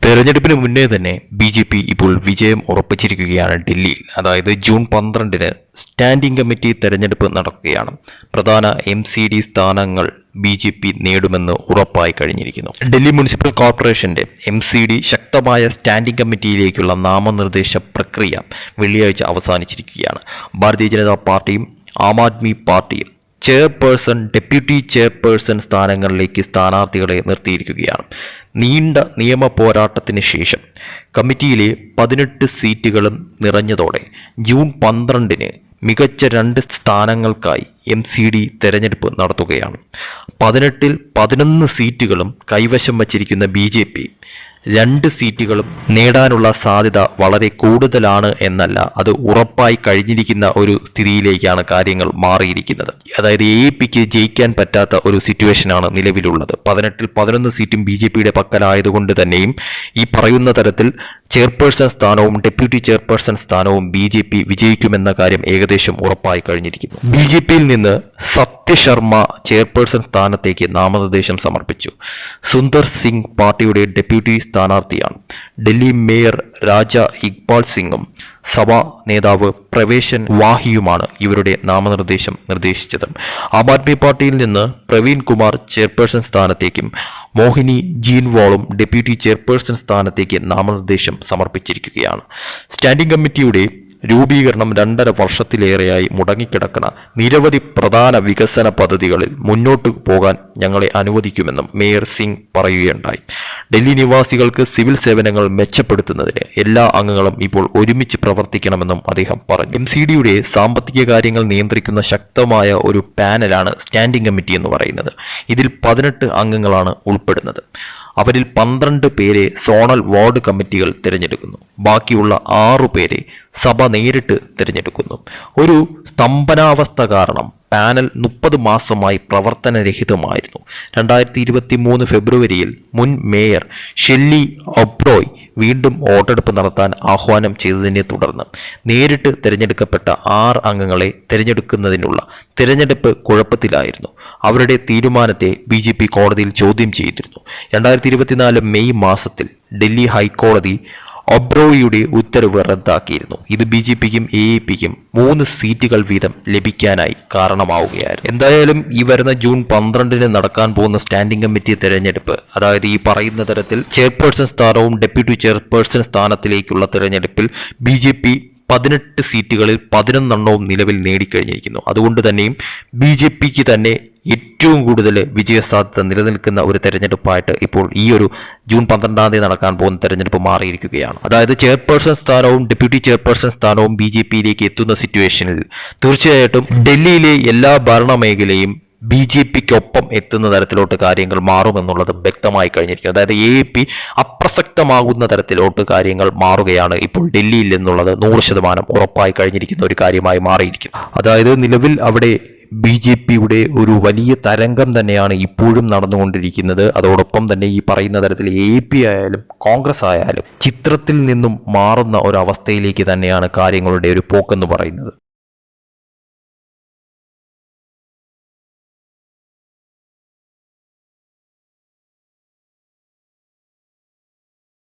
തെരഞ്ഞെടുപ്പിന് മുന്നേ തന്നെ ബി.ജെ.പി. ഇപ്പോൾ വിജയം ഉറപ്പിച്ചിരിക്കുകയാണ് ഡൽഹിയിൽ. അതായത് ജൂൺ 12-ന് സ്റ്റാൻഡിംഗ് കമ്മിറ്റി തെരഞ്ഞെടുപ്പ് നടക്കുകയാണ്. പ്രധാന MCD സ്ഥാനങ്ങൾ ബി.ജെ.പി. നേടുമെന്ന് ഉറപ്പായി കഴിഞ്ഞിരിക്കുന്നു. ഡൽഹി മുനിസിപ്പൽ കോർപ്പറേഷന്റെ MCD ശക്തമായ സ്റ്റാൻഡിംഗ് കമ്മിറ്റിയിലേക്കുള്ള നാമനിർദ്ദേശ പ്രക്രിയ വെള്ളിയാഴ്ച അവസാനിച്ചിരിക്കുകയാണ്. ഭാരതീയ ജനതാ പാർട്ടിയും ആം ആദ്മി പാർട്ടിയും ചെയർപേഴ്സൺ, ഡെപ്യൂട്ടി ചെയർപേഴ്സൺ സ്ഥാനങ്ങളിലേക്ക് സ്ഥാനാർത്ഥികളെ നിർത്തിയിരിക്കുകയാണ്. നീണ്ട നിയമ പോരാട്ടത്തിന് ശേഷം കമ്മിറ്റിയിലെ 18 സീറ്റുകളും നിറഞ്ഞതോടെ ജൂൺ 12-ന് മികച്ച 2 സ്ഥാനങ്ങൾക്കായി MCD തെരഞ്ഞെടുപ്പ് നടത്തുകയാണ്. 18-ൽ 11 സീറ്റുകളും കൈവശം വച്ചിരിക്കുന്ന ബി.ജെ.പി. 2 സീറ്റുകളും നേടാനുള്ള സാധ്യത വളരെ കൂടുതലാണ് എന്നല്ല, അത് ഉറപ്പായി കഴിഞ്ഞിരിക്കുന്ന ഒരു സ്ഥിതിയിലേക്കാണ് കാര്യങ്ങൾ മാറിയിരിക്കുന്നത്. അതായത് AAPക്ക് ജയിക്കാൻ പറ്റാത്ത ഒരു സിറ്റുവേഷനാണ് നിലവിലുള്ളത്. 18-ൽ 11 സീറ്റും ബി.ജെ.പിയുടെ പക്കലായതുകൊണ്ട് തന്നെയും ഈ പറയുന്ന തരത്തിൽ ചെയർപേഴ്സൺ സ്ഥാനവും ഡെപ്യൂട്ടി ചെയർപേഴ്സൺ സ്ഥാനവും ബി.ജെ.പി. വിജയിക്കുമെന്ന കാര്യം ഏകദേശം ഉറപ്പായി കഴിഞ്ഞിരിക്കുന്നു. ബി.ജെ.പിയിൽ നിന്ന് സത്യ ശർമ്മ ചെയർപേഴ്സൺ സ്ഥാനത്തേക്ക് നാമനിർദ്ദേശം സമർപ്പിച്ചു. സുന്ദർ സിംഗ് പാർട്ടിയുടെ ഡെപ്യൂട്ടി സ്ഥാനാർത്ഥിയാണ്. ഡൽഹി മേയർ രാജ ഇക്ബാൽ സിംഗും സഭാ നേതാവ് പ്രവേശൻ വാഹിയുമാണ് ഇവരുടെ നാമനിർദ്ദേശം നിർദ്ദേശിച്ചത്. ആം ആദ്മി പാർട്ടിയിൽ നിന്ന് പ്രവീൺ കുമാർ ചെയർപേഴ്സൺ സ്ഥാനത്തേക്കും മോഹിനി ജീൻവാളും ഡെപ്യൂട്ടി ചെയർപേഴ്സൺ സ്ഥാനത്തേക്ക് നാമനിർദ്ദേശം സമർപ്പിച്ചിരിക്കുകയാണ്. സ്റ്റാൻഡിംഗ് കമ്മിറ്റിയുടെ രൂപീകരണം 2.5 വർഷത്തിലേറെയായി മുടങ്ങിക്കിടക്കുന്ന നിരവധി പ്രധാന വികസന പദ്ധതികളിൽ മുന്നോട്ടു പോകാൻ ഞങ്ങളെ അനുവദിക്കുമെന്നും മേയർ സിംഗ് പറയുകയുണ്ടായി. ഡൽഹി നിവാസികൾക്ക് സിവിൽ സേവനങ്ങൾ മെച്ചപ്പെടുത്തുന്നതിന് എല്ലാ അംഗങ്ങളും ഇപ്പോൾ ഒരുമിച്ച് പ്രവർത്തിക്കണമെന്നും അദ്ദേഹം പറഞ്ഞു. MCDയുടെ സാമ്പത്തിക കാര്യങ്ങൾ നിയന്ത്രിക്കുന്ന ശക്തമായ ഒരു പാനലാണ് സ്റ്റാൻഡിംഗ് കമ്മിറ്റി എന്ന് പറയുന്നത്. ഇതിൽ 18 അംഗങ്ങളാണ് ഉൾപ്പെടുന്നത്. അവരിൽ 12 പേരെ സോണൽ വാർഡ് കമ്മിറ്റികൾ തിരഞ്ഞെടുക്കുന്നു. ബാക്കിയുള്ള 6 പേരെ സഭ നേരിട്ട് തിരഞ്ഞെടുക്കുന്നു. ഒരു സ്തംഭനാവസ്ഥ കാരണം പാനൽ 30 മാസമായി പ്രവർത്തനരഹിതമായിരുന്നു. 2023 ഫെബ്രുവരിയിൽ മുൻ മേയർ ഷെല്ലി ഒബ്രോയ് വീണ്ടും വോട്ടെടുപ്പ് നടത്താൻ ആഹ്വാനം ചെയ്തതിനെ തുടർന്ന് നേരിട്ട് തിരഞ്ഞെടുക്കപ്പെട്ട 6 അംഗങ്ങളെ തിരഞ്ഞെടുക്കുന്നതിനുള്ള തിരഞ്ഞെടുപ്പ് കുഴപ്പത്തിലായിരുന്നു. അവരുടെ തീരുമാനത്തെ ബി.ജെ.പി. കോടതിയിൽ ചോദ്യം ചെയ്തിരുന്നു. 2024 മെയ് മാസത്തിൽ ഡൽഹി ഹൈക്കോടതി ഒബ്രോയിയുടെ ഉത്തരവ് റദ്ദാക്കിയിരുന്നു. ഇത് ബി.ജെ.പിക്കും AAPക്കും 3 സീറ്റുകൾ വീതം ലഭിക്കാനായി കാരണമാവുകയായിരുന്നു. എന്തായാലും ഈ വരുന്ന ജൂൺ 12-ന് നടക്കാൻ പോകുന്ന സ്റ്റാൻഡിംഗ് കമ്മിറ്റി തെരഞ്ഞെടുപ്പ്, അതായത് ഈ പറയുന്ന തരത്തിൽ ചെയർപേഴ്സൺ സ്ഥാനവും ഡെപ്യൂട്ടി ചെയർപേഴ്സൺ സ്ഥാനത്തിലേക്കുള്ള തെരഞ്ഞെടുപ്പിൽ ബി.ജെ.പി. 18 സീറ്റുകളിൽ 11 നിലവിൽ നേടിക്കഴിഞ്ഞിരിക്കുന്നു. അതുകൊണ്ട് തന്നെയും ബി.ജെ.പിക്ക് തന്നെ ഏറ്റവും കൂടുതൽ വിജയസാധ്യത നിലനിൽക്കുന്ന ഒരു തെരഞ്ഞെടുപ്പായിട്ട് ഇപ്പോൾ ഈ ഒരു ജൂൺ 12-ാം തീയതി നടക്കാൻ പോകുന്ന തെരഞ്ഞെടുപ്പ് മാറിയിരിക്കുകയാണ്. അതായത് ചെയർപേഴ്സൺ സ്ഥാനവും ഡെപ്യൂട്ടി ചെയർപേഴ്സൺ സ്ഥാനവും ബി.ജെ.പിയിലേക്ക് എത്തുന്ന സിറ്റുവേഷനിൽ തീർച്ചയായിട്ടും ഡൽഹിയിലെ എല്ലാ ഭരണമേഖലയും ബി.ജെ.പിക്കൊപ്പം എത്തുന്ന തരത്തിലോട്ട് കാര്യങ്ങൾ മാറുമെന്നുള്ളത് വ്യക്തമായി കഴിഞ്ഞിരിക്കുന്നു. അതായത് AAP അപ്രസക്തമാകുന്ന തരത്തിലോട്ട് കാര്യങ്ങൾ മാറുകയാണ് ഇപ്പോൾ ഡൽഹിയിൽ എന്നുള്ളത് 100% ഉറപ്പായി കഴിഞ്ഞിരിക്കുന്ന ഒരു കാര്യമായി മാറിയിരിക്കുന്നു. അതായത് നിലവിൽ അവിടെ ബി.ജെ.പിയുടെ ഒരു വലിയ തരംഗം തന്നെയാണ് ഇപ്പോഴും നടന്നുകൊണ്ടിരിക്കുന്നത്. അതോടൊപ്പം തന്നെ ഈ പറയുന്ന തരത്തിൽ AAP ആയാലും കോൺഗ്രസ് ആയാലും ചിത്രത്തിൽ നിന്നും മാറുന്ന ഒരു അവസ്ഥയിലേക്ക് തന്നെയാണ് കാര്യങ്ങളുടെ ഒരു പോക്കെന്ന് പറയുന്നത്.